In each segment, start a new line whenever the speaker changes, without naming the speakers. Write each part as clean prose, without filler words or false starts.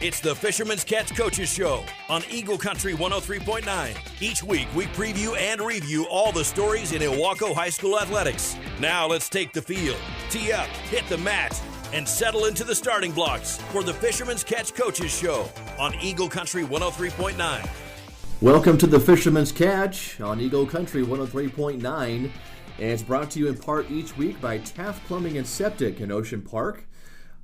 It's the Fisherman's Catch Coaches Show on Eagle Country 103.9. Each week, we preview and review all the stories in Ilwaco High School athletics. Now let's take the field, tee up, hit the mat, and settle into the starting blocks for the Fisherman's Catch Coaches Show on Eagle Country 103.9.
Welcome to the Fisherman's Catch on Eagle Country 103.9. And it's brought to you in part each week by Taft Plumbing and Septic in Ocean Park.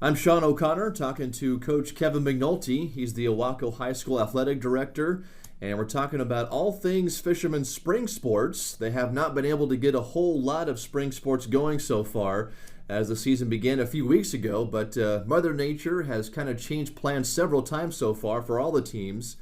I'm Shaun O'Connor, talking to Coach Kevin McNulty. He's the Ilwaco High School Athletic Director, and we're talking about all things fishermen's spring sports. They have not been able to get a whole lot of spring sports going so far as the season began a few weeks ago, but Mother Nature has kind of changed plans several times so far for all the teams.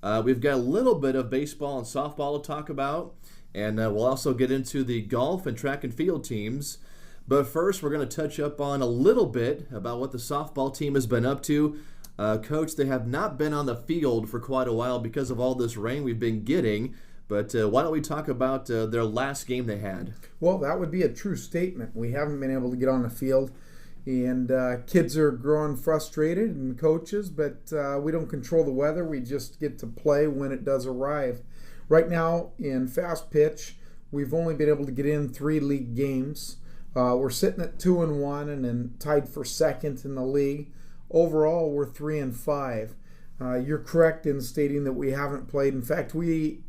We've got a little bit of baseball and softball to talk about, and we'll also get into the golf and track and field teams. But first, we're going to touch up on a little bit about what the softball team has been up to. Coach, they have not been on the field for quite a while because of all this rain we've been getting. But why don't we talk about their last game they had?
Well, that would be a true statement. We haven't been able to get on the field. And kids are growing frustrated, and coaches, but we don't control the weather. We just get to play when it does arrive. Right now, in fast pitch, we've only been able to get in 3 league games. We're sitting at 2-1 and then tied for second in the league. Overall, we're 3-5. You're correct in stating that we haven't played. In fact, we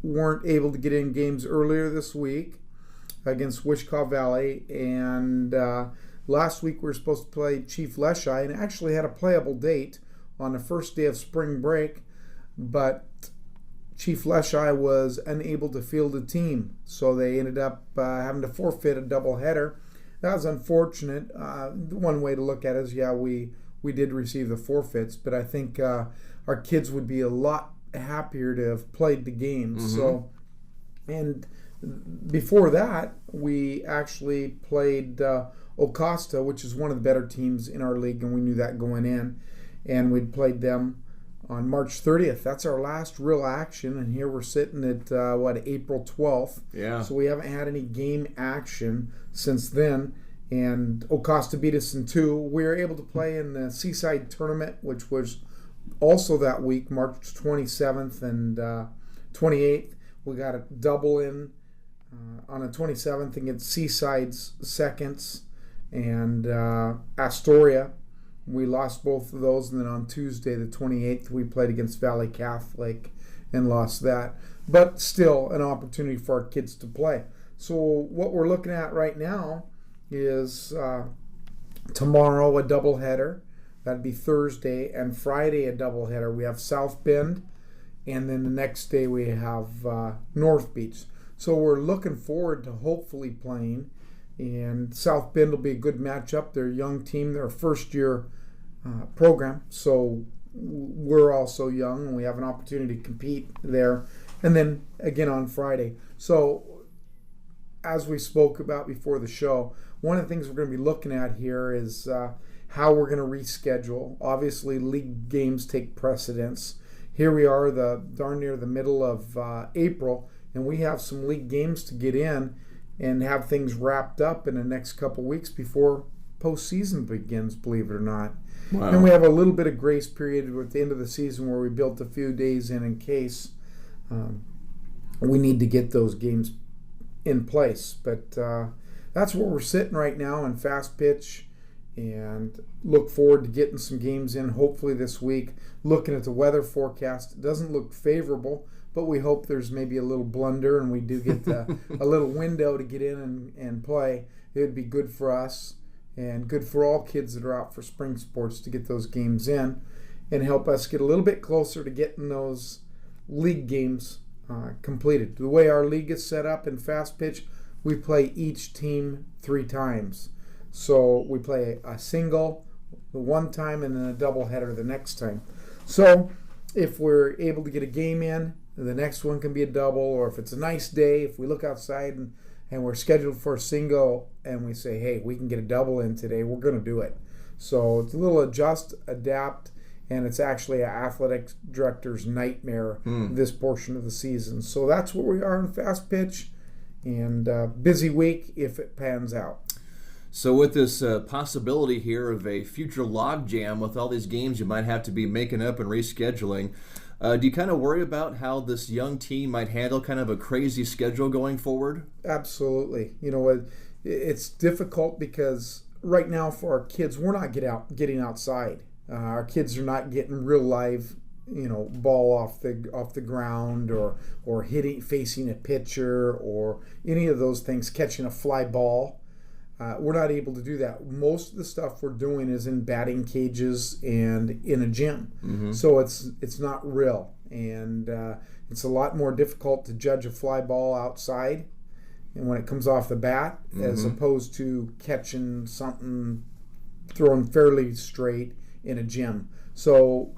weren't able to get in games earlier this week against Wichita Valley, and last week we were supposed to play Chief Leschi and actually had a playable date on the first day of spring break, but Chief Leschi was unable to field a team, so they ended up having to forfeit a doubleheader. That was unfortunate. One way to look at it is, we did receive the forfeits, but I think our kids would be a lot happier to have played the games.
Mm-hmm.
So, and before that, we actually played Ocosta, which is one of the better teams in our league, and we knew that going in, and we'd played them on March 30th. That's our last real action, and here we're sitting at, April 12th.
Yeah.
So we haven't had any game action since then, and Ocosta beat us in 2. We were able to play in the Seaside Tournament, which was also that week, March 27th and 28th. We got a double in on the 27th against Seaside's Seconds and Astoria. We lost both of those, and then on Tuesday, the 28th, we played against Valley Catholic and lost that. But still an opportunity for our kids to play. So what we're looking at right now is tomorrow a doubleheader. That'd be Thursday, and Friday a doubleheader. We have South Bend, and then the next day we have North Beach. So we're looking forward to hopefully playing. And South Bend will be a good matchup. They're a young team. They're a first-year program, so we're also young, and we have an opportunity to compete there. And then again on Friday. So as we spoke about before the show, one of the things we're going to be looking at here is how we're going to reschedule. Obviously, league games take precedence. Here we are, darn near the middle of April, and we have some league games to get in and have things wrapped up in the next couple weeks before postseason begins, believe it or not.
Wow.
And we have a little bit of grace period at the end of the season where we built a few days in case we need to get those games in place. But that's where we're sitting right now in fast pitch, and look forward to getting some games in hopefully this week. Looking at the weather forecast, it doesn't look favorable, but we hope there's maybe a little blunder and we do get a little window to get in and play. It would be good for us and good for all kids that are out for spring sports to get those games in and help us get a little bit closer to getting those league games completed. The way our league is set up in fast pitch, we play each team 3 times. So we play a single the one time and then a doubleheader the next time. So if we're able to get a game in, the next one can be a double, or if it's a nice day, if we look outside and we're scheduled for a single and we say, hey, we can get a double in today, we're going to do it. So it's a little adjust, adapt, and it's actually an athletic director's nightmare this portion of the season. So that's where we are in fast pitch, and busy week if it pans out.
So with this possibility here of a future logjam with all these games you might have to be making up and rescheduling, do you kind of worry about how this young team might handle kind of a crazy schedule going forward?
Absolutely. It's difficult because right now for our kids, we're not getting outside. Our kids are not getting real live, ball off the ground or facing a pitcher or any of those things, catching a fly ball. We're not able to do that. Most of the stuff we're doing is in batting cages and in a gym. Mm-hmm. So it's not real. And it's a lot more difficult to judge a fly ball outside and when it comes off the bat, mm-hmm. as opposed to catching something thrown fairly straight in a gym. So,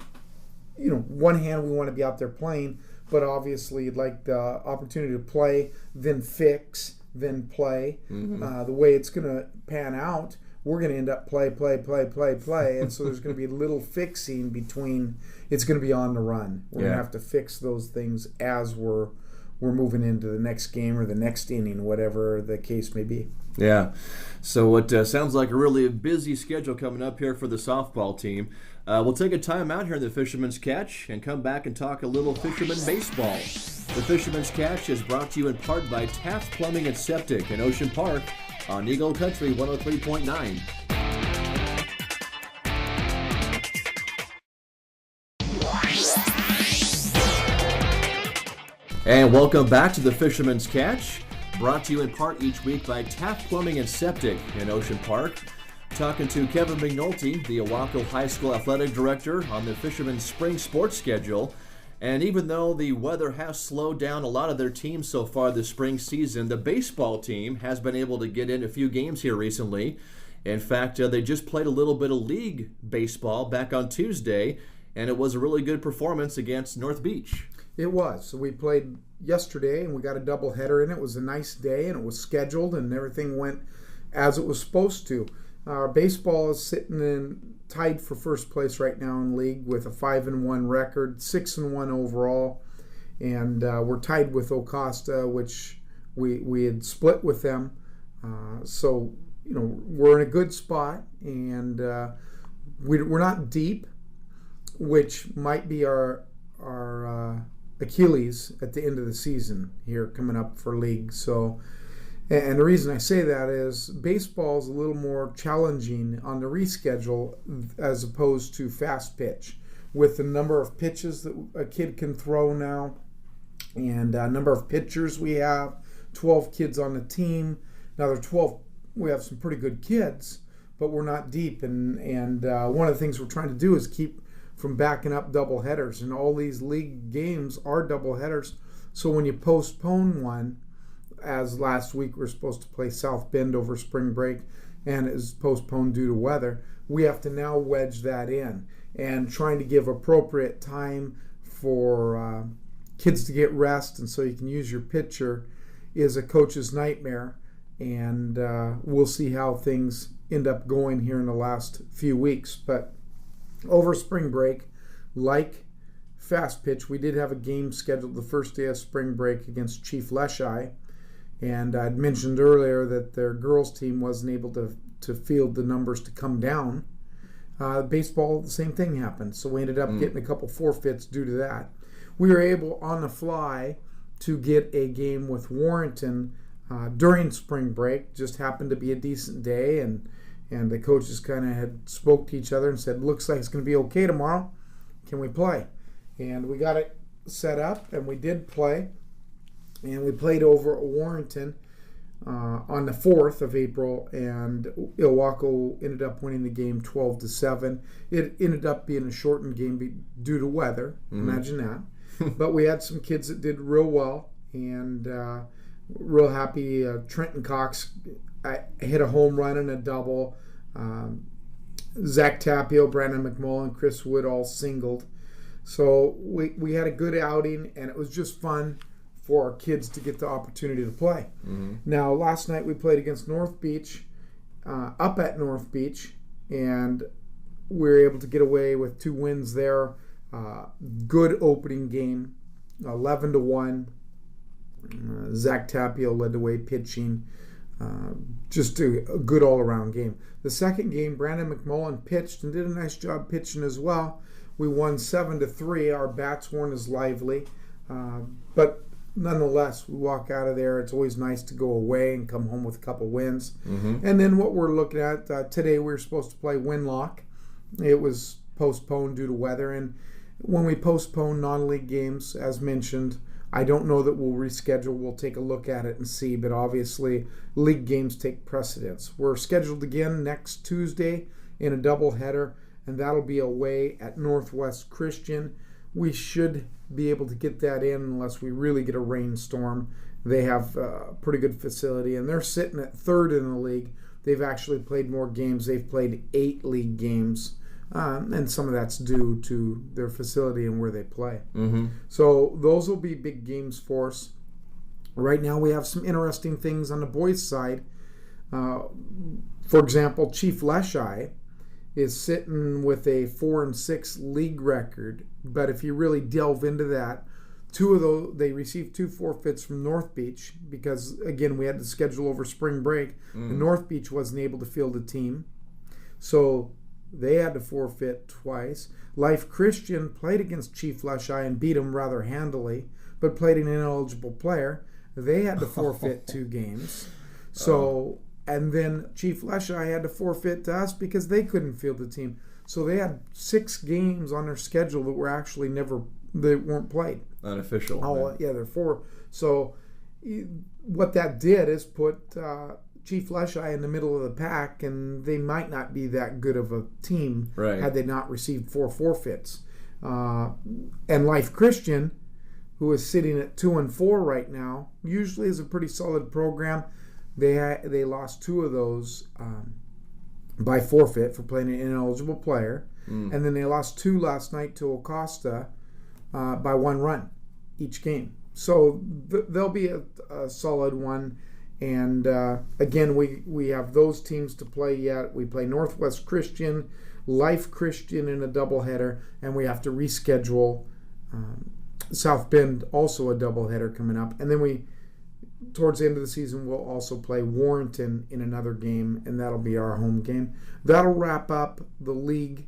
one hand we want to be out there playing, but obviously you'd like the opportunity to play, then fix, then play. Mm-hmm. The way it's going to pan out, we're going to end up play, and so there's going to be little fixing between. It's going to be on the run. We're going to have to fix those things as we're moving into the next game or the next inning, whatever the case may be.
Yeah. So it sounds like a really busy schedule coming up here for the softball team. We'll take a time out here in the Fisherman's Catch and come back and talk a little Fisherman baseball. The Fisherman's Catch is brought to you in part by Taft Plumbing and Septic in Ocean Park on Eagle Country 103.9. And welcome back to the Fisherman's Catch, brought to you in part each week by Taft Plumbing and Septic in Ocean Park. Talking to Kevin McNulty, the Ilwaco High School Athletic Director, on the Fisherman's spring sports schedule. And even though the weather has slowed down a lot of their teams so far this spring season, the baseball team has been able to get in a few games here recently. In fact, they just played a little bit of league baseball back on Tuesday, and it was a really good performance against North Beach.
It was. So we played yesterday, and we got a doubleheader in. It was a nice day, and it was scheduled, and everything went as it was supposed to. Our baseball is sitting tied for first place right now in the league with a 5-1 record, 6-1 overall, and we're tied with Ocosta, which we had split with them. So we're in a good spot, and we're not deep, which might be our Achilles at the end of the season here coming up for league. So, and the reason I say that is baseball is a little more challenging on the reschedule as opposed to fast pitch, with the number of pitches that a kid can throw now and number of pitchers we have. 12 kids on the team. Now they're 12. We have some pretty good kids, but we're not deep. And one of the things we're trying to do is keep from backing up double headers, and all these league games are double headers. So when you postpone one, as last week we were supposed to play South Bend over spring break and it is postponed due to weather, we have to now wedge that in, and trying to give appropriate time for kids to get rest and so you can use your pitcher is a coach's nightmare. And we'll see how things end up going here in the last few weeks. But over spring break, like fast pitch, we did have a game scheduled the first day of spring break against Chief Leshai, and I'd mentioned earlier that their girls team wasn't able to field the numbers to come down. Baseball, the same thing happened, so we ended up getting a couple forfeits due to that. We were able on the fly to get a game with Warrenton during spring break. Just happened to be a decent day, and the coaches kind of had spoke to each other and said, looks like it's going to be okay tomorrow. Can we play? And we got it set up, and we did play. And we played over at Warrenton on the 4th of April, and Ilwaco ended up winning the game 12-7. It ended up being a shortened game due to weather. Imagine that. But we had some kids that did real well, and real happy. Trenton Cox hit a home run and a double. Zach Tapio, Brandon McMullen, Chris Wood all singled. So we had a good outing, and it was just fun for our kids to get the opportunity to play. Now, last night we played against North Beach, up at North Beach, and we were able to get away with 2 wins there. Good opening game, 11-1. Zach Tapio led the way pitching. just a good all-around game. The second game, Brandon McMullen pitched and did a nice job pitching as well. We won 7-3. Our bats weren't as lively, but nonetheless, we walk out of there. It's always nice to go away and come home with a couple wins. Mm-hmm. And then what we're looking at today, we were supposed to play Winlock. It was postponed due to weather, and when we postpone non-league games, as mentioned, I don't know that we'll reschedule. We'll take a look at it and see, but obviously league games take precedence. We're scheduled again next Tuesday in a doubleheader, and that'll be away at Northwest Christian. We should be able to get that in unless we really get a rainstorm. They have a pretty good facility, and they're sitting at third in the league. They've actually played more games. They've played 8 league games. And some of that's due to their facility and where they play. Mm-hmm. So those will be big games for us. Right now we have some interesting things on the boys' side. For example, Chief Leshai is sitting with a 4-6 league record. But if you really delve into that, 2 of those, they received 2 forfeits from North Beach because, again, we had to schedule over spring break. And North Beach wasn't able to field a team. So they had to forfeit twice. Life Christian played against Chief Leshai and beat him rather handily, but played an ineligible player. They had to forfeit 2 games. So, and then Chief Leshai had to forfeit to us because they couldn't field the team. So they had 6 games on their schedule that were actually they weren't played.
Unofficial.
Oh, yeah, they're 4. So what that did is put Chief Leshai in the middle of the pack, and they might not be that good of a team had they not received 4 forfeits. And Life Christian, who is sitting at 2-4 right now, usually is a pretty solid program. They lost 2 of those by forfeit for playing an ineligible player, and then they lost 2 last night to Acosta by 1 run each game. So they'll be a solid one. And again, we have those teams to play yet. We play Northwest Christian, Life Christian in a doubleheader, and we have to reschedule South Bend, also a doubleheader coming up. And then towards the end of the season, we'll also play Warrenton in another game, and that'll be our home game. That'll wrap up the league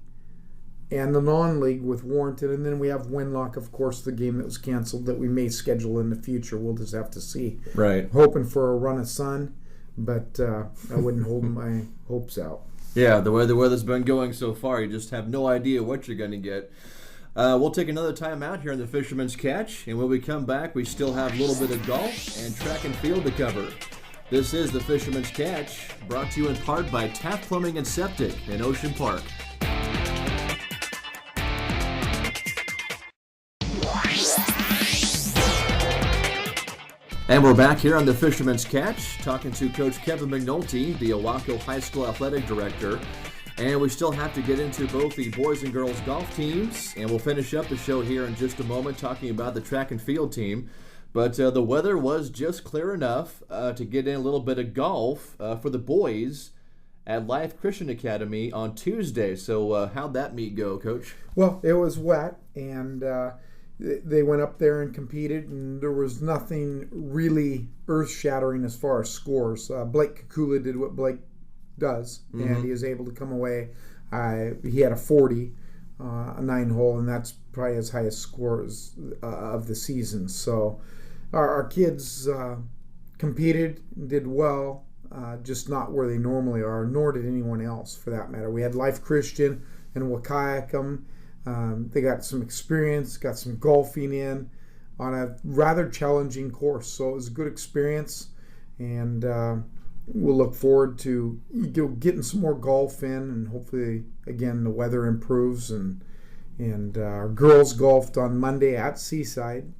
and the non-league with Warrenton, and then we have Winlock, of course, the game that was canceled that we may schedule in the future. We'll just have to see.
Right.
Hoping for a run of sun, but I wouldn't hold my hopes out.
Yeah, the way the weather's been going so far, you just have no idea what you're going to get. We'll take another time out here in the Fisherman's Catch, and when we come back, we still have a little bit of golf and track and field to cover. This is the Fisherman's Catch, brought to you in part by Taft Plumbing and Septic in Ocean Park. And we're back here on the Fisherman's Catch, talking to Coach Kevin McNulty, the Ilwaco High School Athletic Director. And we still have to get into both the boys and girls golf teams, and we'll finish up the show here in just a moment talking about the track and field team. But the weather was just clear enough to get in a little bit of golf for the boys at Life Christian Academy on Tuesday. So how'd that meet go, Coach?
Well, it was wet, and they went up there and competed, and there was nothing really earth-shattering as far as scores. Blake Kukula did what Blake does, and he was able to come away. He had a 40, a 9-hole, and that's probably his highest scores of the season. So our kids competed, did well, just not where they normally are, nor did anyone else for that matter. We had Life Christian and Wakayakum. They got some experience, got some golfing in on a rather challenging course. So it was a good experience, and we'll look forward to getting some more golf in, and hopefully, again, the weather improves. And our girls golfed on Monday at Seaside.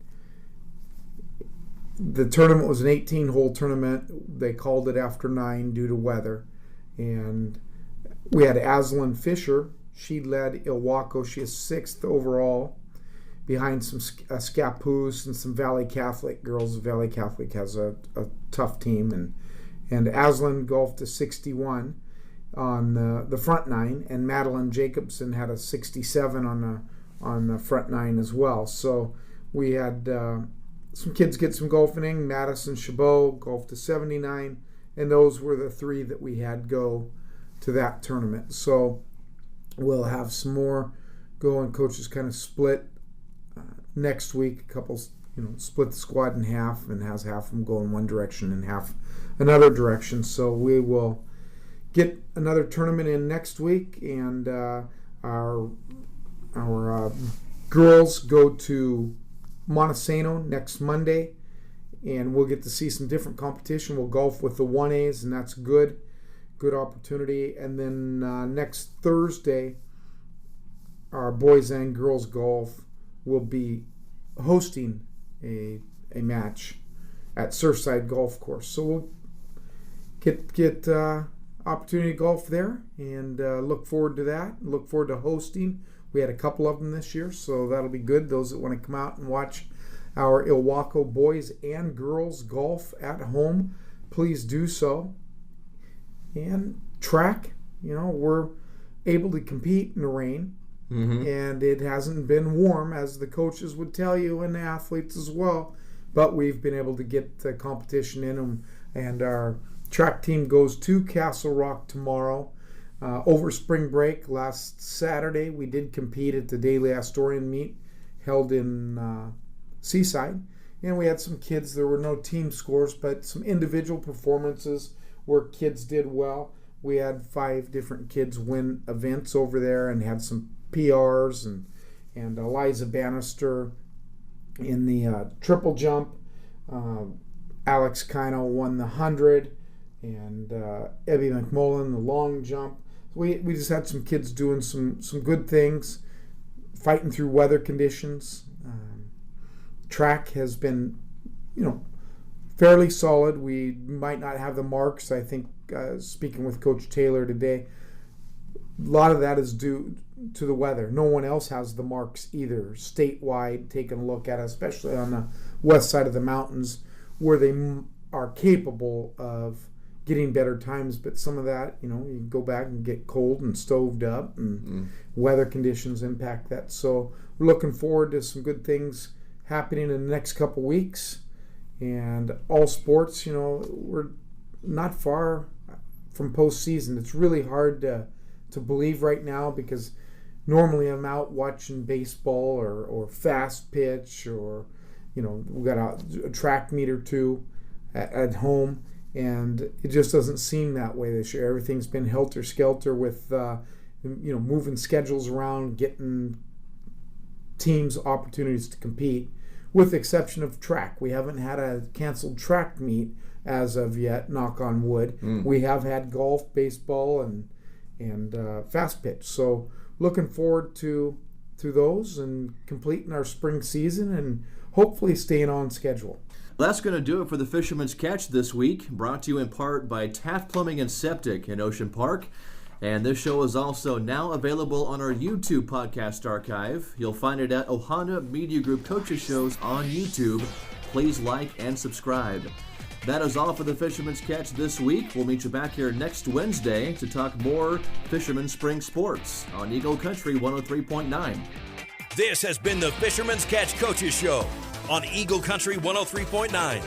The tournament was an 18-hole tournament. They called it after 9 due to weather. And we had Aslan Fisher. She led Ilwaco. She is 6th overall, behind some Scappoose and some Valley Catholic girls. Valley Catholic has a tough team, and Aslan golfed a 61 on the front 9, and Madeline Jacobson had a 67 on the front 9 as well. So we had some kids get some golfing in. Madison Chabot golfed a 79, and those were the 3 that we had go to that tournament. So we'll have some more go, and coaches kind of split next week. A couple, split the squad in half, and has half of them go in one direction and half another direction. So we will get another tournament in next week, and our girls go to Montesano next Monday, and we'll get to see some different competition. We'll golf with the 1As, and that's good opportunity. And then next Thursday, our boys and girls golf will be hosting a match at Surfside Golf Course. So we'll get opportunity to golf there, and look forward to that. Look forward to hosting. We had a couple of them this year, so that'll be good. Those that want to come out and watch our Ilwaco boys and girls golf at home, please do so. And track, we're able to compete in the rain, and it hasn't been warm, as the coaches would tell you, and the athletes as well, but we've been able to get the competition in them, and our track team goes to Castle Rock tomorrow. Over spring break, last Saturday, we did compete at the Daily Astorian meet held in Seaside, and we had some kids. There were no team scores, but some individual performances where kids did well. We had 5 different kids win events over there and had some PRs, and Eliza Bannister in the triple jump. Alex Kino won the 100, and Ebby McMullen the long jump. We just had some kids doing some good things, fighting through weather conditions. Track has been, fairly solid. We might not have the marks. I think, speaking with Coach Taylor today, a lot of that is due to the weather. No one else has the marks either, statewide, taking a look at it, especially on the west side of the mountains, where they are capable of getting better times. But some of that, you go back and get cold and stoved up, and weather conditions impact that. So we're looking forward to some good things happening in the next couple weeks. And all sports, we're not far from postseason. It's really hard to believe right now, because normally I'm out watching baseball or fast pitch, or we got a track meet or two at home, and it just doesn't seem that way this year. Everything's been helter-skelter with moving schedules around, getting teams opportunities to compete, with the exception of track. We haven't had a canceled track meet as of yet, knock on wood. We have had golf, baseball, and fast pitch. So looking forward to those, and completing our spring season, and hopefully staying on schedule.
That's going to do it for the Fisherman's Catch this week, brought to you in part by Taft Plumbing and Septic in Ocean Park. And this show is also now available on our YouTube podcast archive. You'll find it at Ohana Media Group Coaches Shows on YouTube. Please like and subscribe. That is all for the Fisherman's Catch this week. We'll meet you back here next Wednesday to talk more Fisherman Spring Sports on Eagle Country 103.9.
This has been the Fisherman's Catch Coaches Show on Eagle Country 103.9.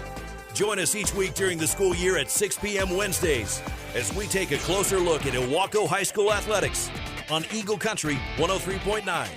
Join us each week during the school year at 6 p.m. Wednesdays as we take a closer look at Ilwaco High School athletics on Eagle Country 103.9.